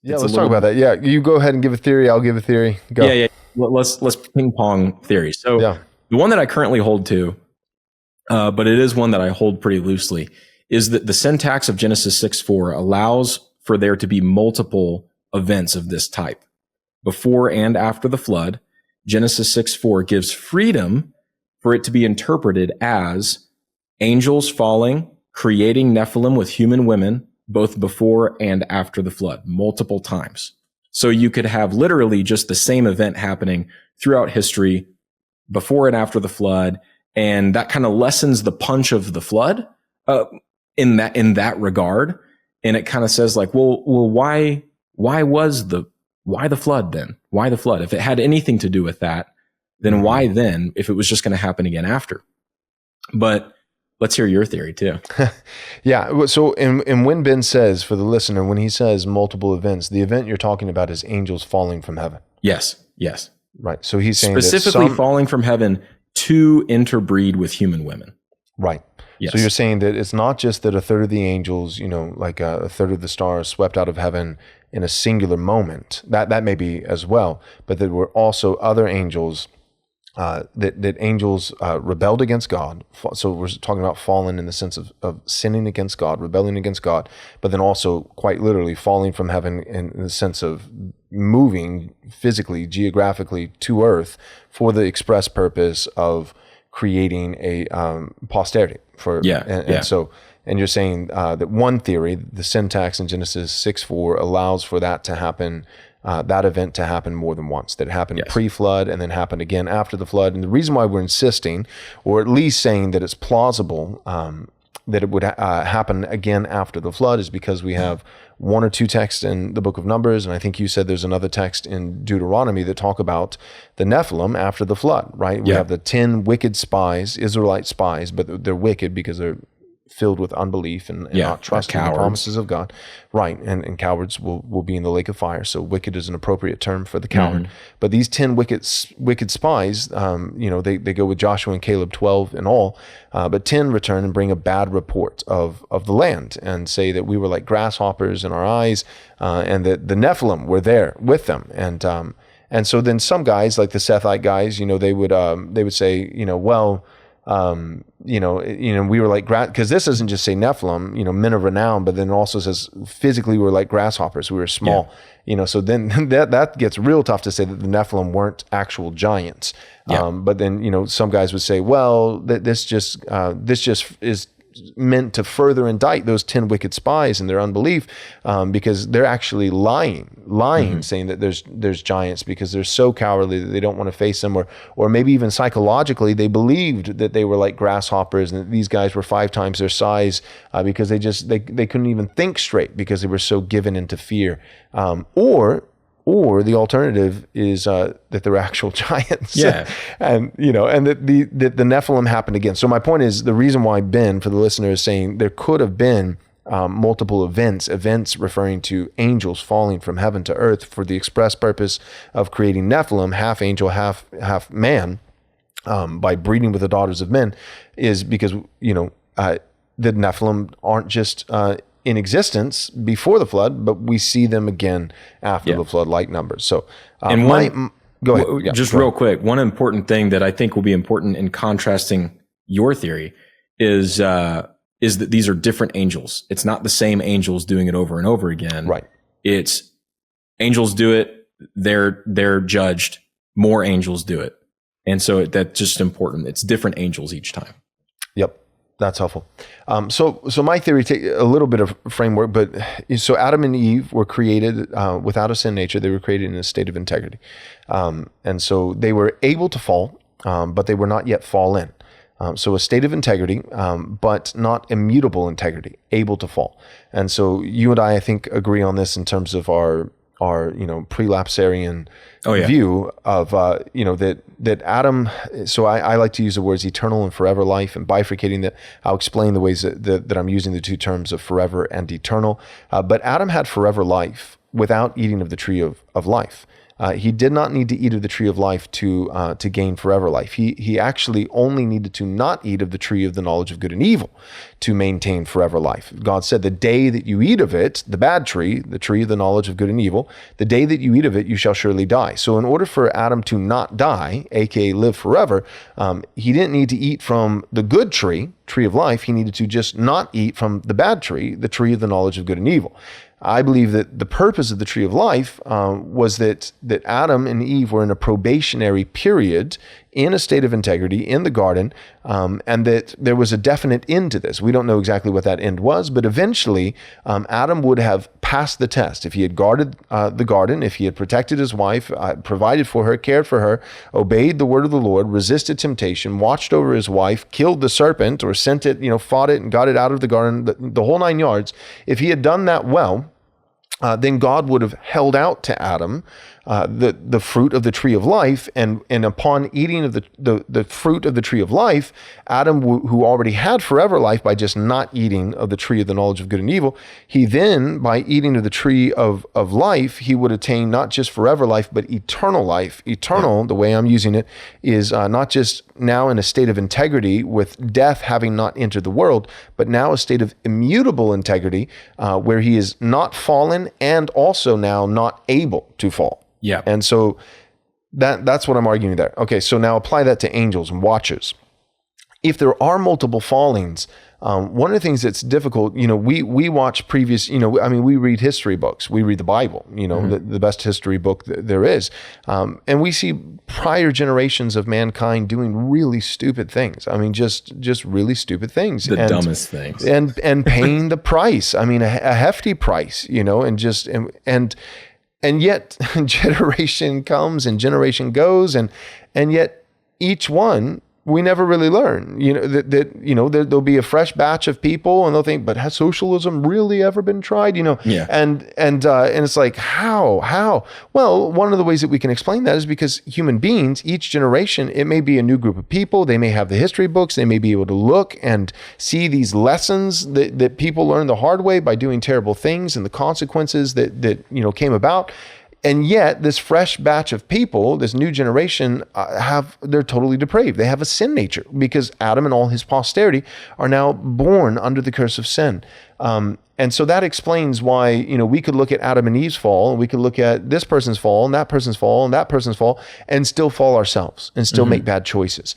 Yeah, let's talk about that. Yeah, you go ahead and give a theory. I'll give a theory. Go. Yeah. Let's ping pong theory. So the one that I currently hold to, but it is one that I hold pretty loosely, is that the syntax of Genesis 6:4 allows for there to be multiple events of this type. Before and after the flood, Genesis 6:4 gives freedom for it to be interpreted as angels falling, creating Nephilim with human women, both before and after the flood, multiple times. So you could have literally just the same event happening throughout history, before and after the flood, and that kind of lessens the punch of the flood in that regard. And it kind of says like, well, why the flood then? Why the flood? If it had anything to do with that, then why then, if it was just going to happen again after? But let's hear your theory too. Yeah. So, and when Ben says, for the listener, when he says multiple events, the event you're talking about is angels falling from heaven. Yes. Right. So he's saying specifically falling from heaven to interbreed with human women. Right. Yes. So you're saying that it's not just that a third of the angels, like a third of the stars swept out of heaven in a singular moment. That may be as well, but there were also other angels that angels rebelled against God. So we're talking about fallen in the sense of sinning against God, rebelling against God, but then also quite literally falling from heaven in the sense of moving physically, geographically to earth for the express purpose of creating a posterity. And you're saying that one theory, the syntax in Genesis 6:4, allows for that to happen, that event to happen more than once. That happened pre-flood and then happened again after the flood. And the reason why we're insisting, or at least saying that it's plausible that it would happen again after the flood, is because we have one or two texts in the book of Numbers, and I think you said there's another text in Deuteronomy that talk about the Nephilim after the flood, right? We have the 10 wicked spies, Israelite spies, but they're wicked because they're filled with unbelief and not trusting the promises of God. Right, and cowards will be in the lake of fire, so wicked is an appropriate term for the coward. Mm-hmm. But these 10 wicked spies, they go with Joshua and Caleb, 12 in all, but 10 return and bring a bad report of the land and say that we were like grasshoppers in our eyes, and that the Nephilim were there with them. And so then some guys, like the Sethite guys, they would say, we were like, because this doesn't just say Nephilim, men of renown, but then it also says physically we were like grasshoppers. We were small, so then that gets real tough to say that the Nephilim weren't actual giants. But then, some guys would say, well, this just is meant to further indict those 10 wicked spies and their unbelief, because they're actually lying, saying that there's giants because they're so cowardly that they don't want to face them, or maybe even psychologically they believed that they were like grasshoppers and that these guys were 5 times their size, because they couldn't even think straight because they were so given into fear, or the alternative is that they're actual giants. Yeah. And that the Nephilim happened again. So my point is, the reason why Ben, for the listener, is saying there could have been multiple events referring to angels falling from heaven to earth for the express purpose of creating Nephilim, half angel, half man, by breeding with the daughters of men, is because, the Nephilim aren't just in existence before the flood, but we see them again after the flood, like numbers. So, go ahead. Just real quick, one important thing that I think will be important in contrasting your theory is that these are different angels. It's not the same angels doing it over and over again. Right. It's angels do it, they're judged, more angels do it. And so that's just important. It's different angels each time. Yep. That's helpful. So my theory, take a little bit of framework, but so Adam and Eve were created without a sin nature. They were created in a state of integrity. And so they were able to fall, but they were not yet fallen. So a state of integrity, but not immutable integrity, able to fall. And so you and I think, agree on this in terms of our prelapsarian view of, that Adam, so I like to use the words eternal and forever life, and bifurcating that. I'll explain the ways that I'm using the two terms of forever and eternal. But Adam had forever life without eating of the tree of life. He did not need to eat of the tree of life to gain forever life. He actually only needed to not eat of the tree of the knowledge of good and evil to maintain forever life. God said, the day that you eat of it, the bad tree, the tree of the knowledge of good and evil, the day that you eat of it, you shall surely die. So in order for Adam to not die, aka live forever, he didn't need to eat from the good tree of life. He needed to just not eat from the bad tree, the tree of the knowledge of good and evil. I believe that the purpose of the tree of life was that Adam and Eve were in a probationary period in a state of integrity in the garden, and that there was a definite end to this. We don't know exactly what that end was, but eventually Adam would have passed the test. If he had guarded the garden, if he had protected his wife, provided for her, cared for her, obeyed the word of the Lord, resisted temptation, watched over his wife, killed the serpent or sent it, fought it and got it out of the garden, the whole 9 yards. If he had done that well, then God would have held out to Adam the fruit of the tree of life, and upon eating of the fruit of the tree of life, Adam, who already had forever life by just not eating of the tree of the knowledge of good and evil, he then, by eating of the tree of life, he would attain not just forever life, but eternal life. Eternal, the way I'm using it, is not just now in a state of integrity with death having not entered the world, but now a state of immutable integrity where he is not fallen and also now not able to fall. Yeah. And so that's what I'm arguing there. Okay, so now apply that to angels and watchers. If there are multiple fallings, one of the things that's difficult, we watch previous, we read history books, we read the Bible, the best history book there is. And we see prior generations of mankind doing really stupid things. I mean, just really stupid things. The dumbest things. And paying the price. I mean, a hefty price, and yet generation comes and generation goes, and yet each one we never really learn. There'll be a fresh batch of people, and they'll think, "But has socialism really ever been tried?" Yeah. And it's like, how? Well, one of the ways that we can explain that is because human beings, each generation, it may be a new group of people. They may have the history books. They may be able to look and see these lessons that people learn the hard way by doing terrible things and the consequences that came about. And yet this fresh batch of people, this new generation, they're totally depraved. They have a sin nature because Adam and all his posterity are now born under the curse of sin. And so that explains why, we could look at Adam and Eve's fall, and we could look at this person's fall and that person's fall and that person's fall, and still fall ourselves and still make bad choices.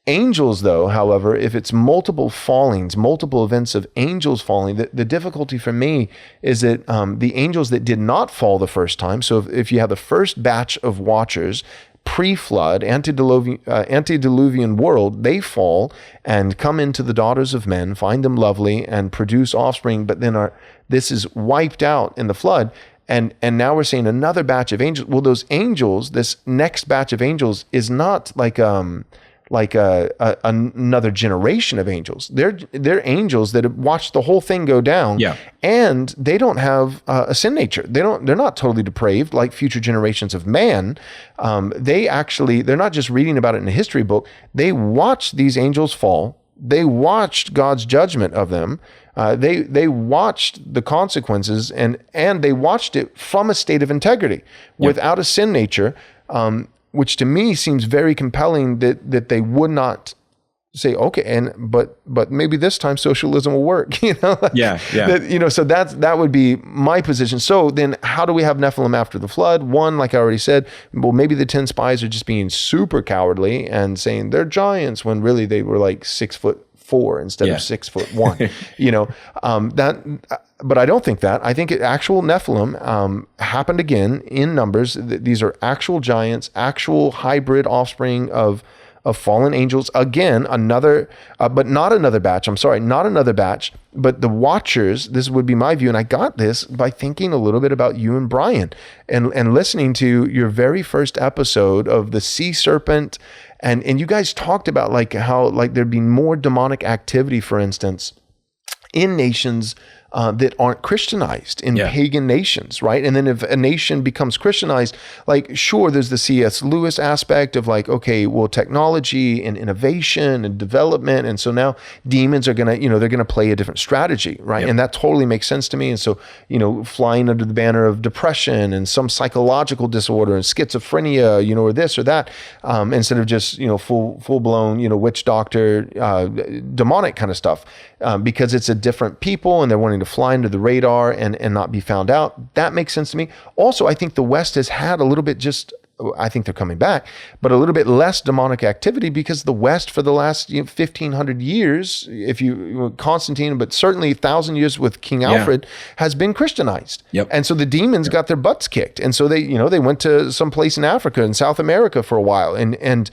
Angels, though, however, if it's multiple fallings, multiple events of angels falling, the difficulty for me is that the angels that did not fall the first time, so if you have the first batch of watchers, pre-flood, antediluvian world, they fall and come into the daughters of men, find them lovely, and produce offspring, but then this is wiped out in the flood. And now we're seeing another batch of angels. Well, those angels, this next batch of angels is not like another generation of angels. They're angels that have watched the whole thing go down. Yeah. And they don't have a sin nature. They're not totally depraved like future generations of man. They're not just reading about it in a history book. They watched these angels fall. They watched God's judgment of them. They watched the consequences, and they watched it from a state of integrity without a sin nature. Which to me seems very compelling that they would not say, okay, but maybe this time socialism will work, Yeah. So that would be my position. So then how do we have Nephilim after the flood? One, like I already said, well, maybe the 10 spies are just being super cowardly and saying they're giants when really they were like 6'4" instead of 6'1", but I don't think that. I think actual Nephilim happened again in numbers. These are actual giants, actual hybrid offspring of fallen angels. Again, but not another batch. I'm sorry, not another batch. But the watchers, this would be my view, and I got this by thinking a little bit about you and Brian and listening to your very first episode of the sea serpent. And you guys talked about how there'd be more demonic activity, for instance, in nations that aren't Christianized in pagan nations, right? And then if a nation becomes Christianized, like, sure, there's the C.S. Lewis aspect of like, okay, well, technology and innovation and development. And so now demons are going to, they're going to play a different strategy, right? And that totally makes sense to me. And so, flying under the banner of depression and some psychological disorder and schizophrenia, or this or that, instead of just, full-blown, witch doctor, demonic kind of stuff, because it's a different people and they're wanting to fly under the radar and not be found out. That makes sense to me. Also, I think the West has had a little bit I think they're coming back, but a little bit less demonic activity because the West for the last 1,500 years, if you Constantine, but certainly 1,000 years with King Alfred, has been Christianized. And so the demons got their butts kicked. And so they went to some place in Africa and South America for a while. And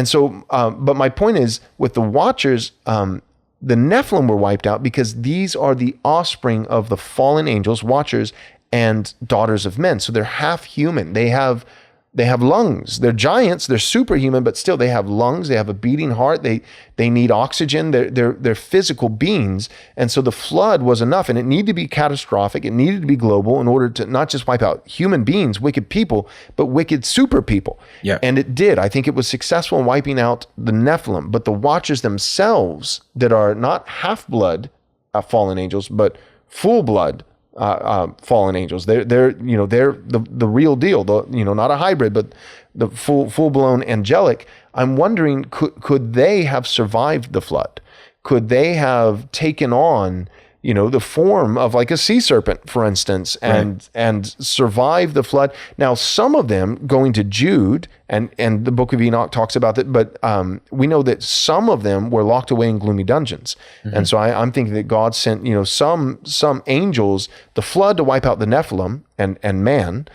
so, but my point is with the Watchers, the Nephilim were wiped out because these are the offspring of the fallen angels, Watchers, and daughters of men. So they're half human. They have lungs. They're giants. They're superhuman, but still they have lungs. They have a beating heart. They need oxygen. They're physical beings. And so the flood was enough, and it needed to be catastrophic. It needed to be global in order to not just wipe out human beings, wicked people, but wicked super people. And it did. I think it was successful in wiping out the Nephilim, but the Watchers themselves that are not half-blood fallen angels, but full-blood fallen angels. They're the real deal. Not a hybrid, but the full blown angelic. I'm wondering, could they have survived the flood? Could they have taken on the form of like a sea serpent, for instance, and survive the flood? Now, some of them going to Jude, and the book of Enoch talks about that, but we know that some of them were locked away in gloomy dungeons. And so I'm thinking that God sent, some angels, the flood to wipe out the Nephilim and man,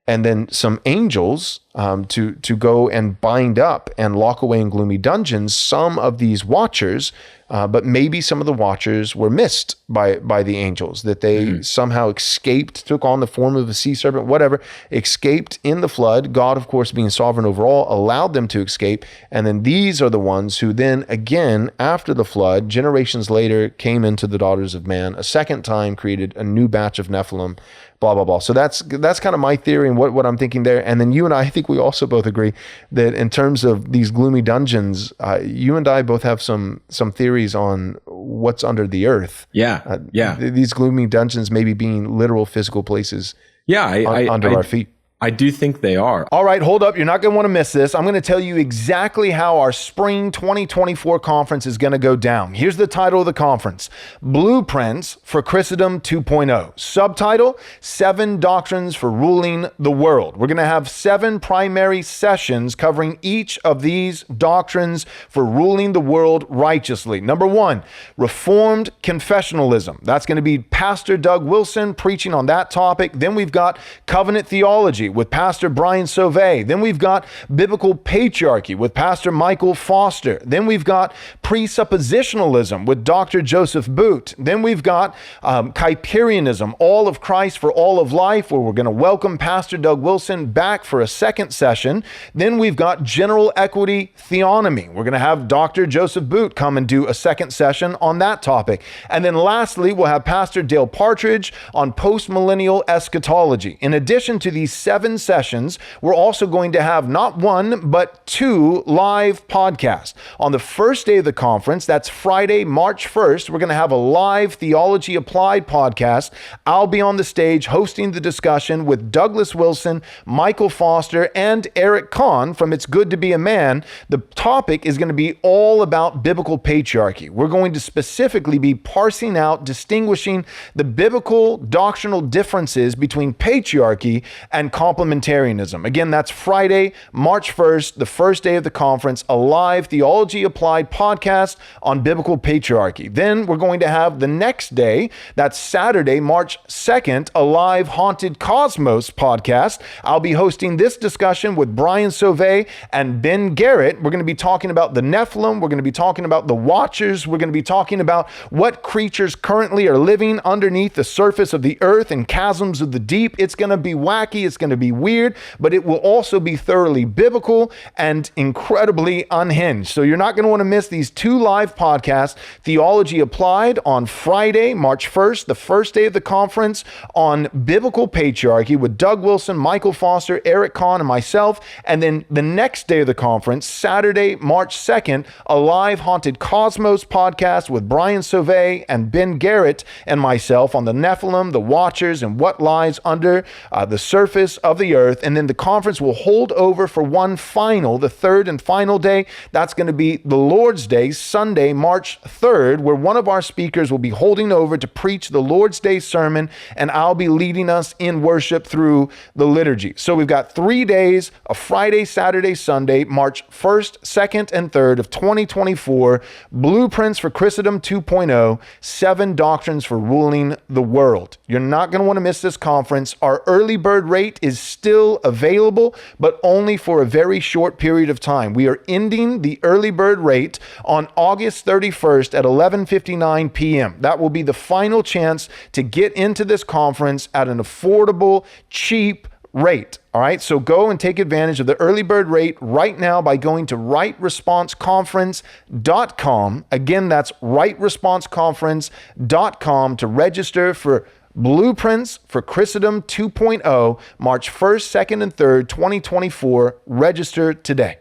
and then some angels to go and bind up and lock away in gloomy dungeons some of these Watchers. But maybe some of the Watchers were missed by the angels, that they somehow escaped, took on the form of a sea serpent, whatever, escaped in the flood. God, of course, being sovereign over all, allowed them to escape. And then these are the ones who then, again, after the flood, generations later, came into the daughters of man, a second time created a new batch of Nephilim, blah, blah, blah. So that's kind of my theory and what I'm thinking there. And then you and I think we also both agree that in terms of these gloomy dungeons, you and I both have some theories on what's under the earth. These gloomy dungeons maybe being literal physical places under our feet. I do think they are. All right, hold up. You're not going to want to miss this. I'm going to tell you exactly how our spring 2024 conference is going to go down. Here's the title of the conference: Blueprints for Christendom 2.0. Subtitle: 7 Doctrines for Ruling the World. We're going to have 7 primary sessions covering each of these doctrines for ruling the world righteously. Number 1, Reformed Confessionalism. That's going to be Pastor Doug Wilson preaching on that topic. Then we've got Covenant Theology with Pastor Brian Sauvé. Then we've got Biblical Patriarchy with Pastor Michael Foster. Then we've got Presuppositionalism with Dr. Joseph Boot. Then we've got Kuyperianism, All of Christ for All of Life, where we're going to welcome Pastor Doug Wilson back for a second session. Then we've got General Equity Theonomy. We're going to have Dr. Joseph Boot come and do a second session on that topic. And then lastly, we'll have Pastor Dale Partridge on postmillennial eschatology. In addition to these 7 sessions, we're also going to have not 1, but 2 live podcasts. On the first day of the conference, that's Friday, March 1st, we're going to have a live Theology Applied podcast. I'll be on the stage hosting the discussion with Douglas Wilson, Michael Foster, and Eric Kahn from It's Good to Be a Man. The topic is going to be all about biblical patriarchy. We're going to specifically be parsing out, distinguishing the biblical doctrinal differences between patriarchy and complementarianism. Again, that's Friday, March 1st, the first day of the conference, a live Theology Applied podcast on biblical patriarchy. Then we're going to have the next day, that's Saturday, March 2nd, a live Haunted Cosmos podcast. I'll be hosting this discussion with Brian Sauvé and Ben Garrett. We're going to be talking about the Nephilim. We're going to be talking about the Watchers. We're going to be talking about what creatures currently are living underneath the surface of the earth and chasms of the deep. It's going to be wacky. It's going to be weird, but it will also be thoroughly biblical and incredibly unhinged. So you're not going to want to miss these 2 live podcasts. Theology Applied on Friday, March 1st, the first day of the conference, on Biblical Patriarchy with Doug Wilson, Michael Foster, Eric Kahn, and myself. And then the next day of the conference, Saturday, March 2nd, a live Haunted Cosmos podcast with Brian Sauvé and Ben Garrett and myself on the Nephilim, the Watchers, and what lies under the surface of the earth. And then the conference will hold over for one final, the third and final day. That's going to be the Lord's Day, Sunday, March 3rd, where one of our speakers will be holding over to preach the Lord's Day sermon, and I'll be leading us in worship through the liturgy. So we've got 3 days, a Friday, Saturday, Sunday, March 1st, 2nd, and 3rd of 2024, Blueprints for Christendom 2.0, 7 Doctrines for Ruling the World. You're not going to want to miss this conference. Our early bird rate is still available, but only for a very short period of time. We are ending the early bird rate on August 31st at 11:59 p.m. That will be the final chance to get into this conference at an affordable, cheap rate. All right, so go and take advantage of the early bird rate right now by going to rightresponseconference.com. Again, that's rightresponseconference.com to register for Blueprints for Christendom 2.0, March 1st, 2nd, and 3rd, 2024. Register today.